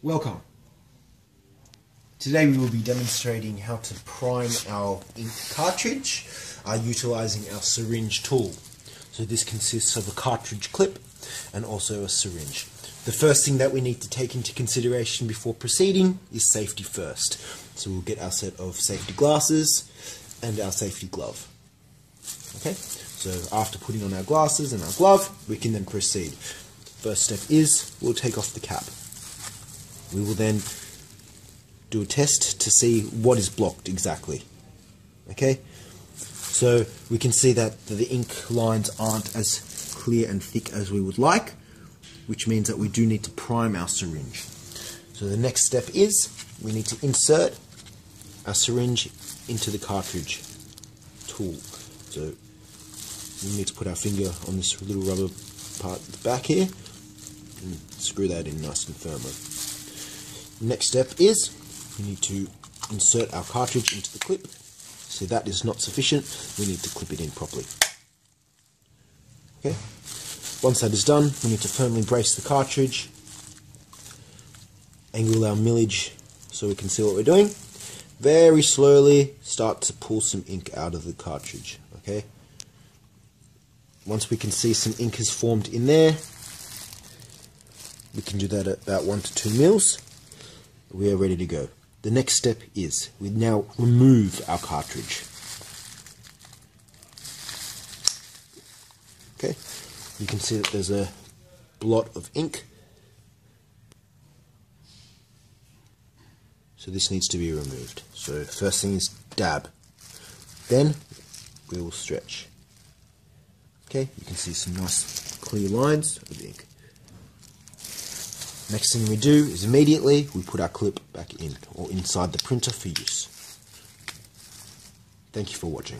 Welcome. Today we will be demonstrating how to prime our ink cartridge utilizing our syringe tool. So this consists of a cartridge clip and also a syringe. The first thing that we need to take into consideration before proceeding is safety first. So we'll get our set of safety glasses and our safety glove. Okay, so after putting on our glasses and our glove, we can then proceed. First step is we'll take off the cap. We will then do a test to see what is blocked exactly. Okay, so we can see that the ink lines aren't as clear and thick as we would like, which means that we do need to prime our syringe. So the next step is we need to insert our syringe into the cartridge tool. So we need to put our finger on this little rubber part at the back here and screw that in nice and firmly. Next step is we need to insert our cartridge into the clip. So that is not sufficient, we need to clip it in properly. Okay. Once that is done, we need to firmly brace the cartridge, angle our millage so we can see what we're doing. Very slowly start to pull some ink out of the cartridge. Okay. Once we can see some ink has formed in there, we can do that at about 1 to 2 mils. We are ready to go. The next step is we now remove our cartridge. Okay, you can see that there's a blot of ink. So this needs to be removed. So first thing is dab. Then we will stretch. Okay, you can see some nice clear lines of ink. Next thing we do is immediately we put our clip back in or inside the printer for use. Thank you for watching.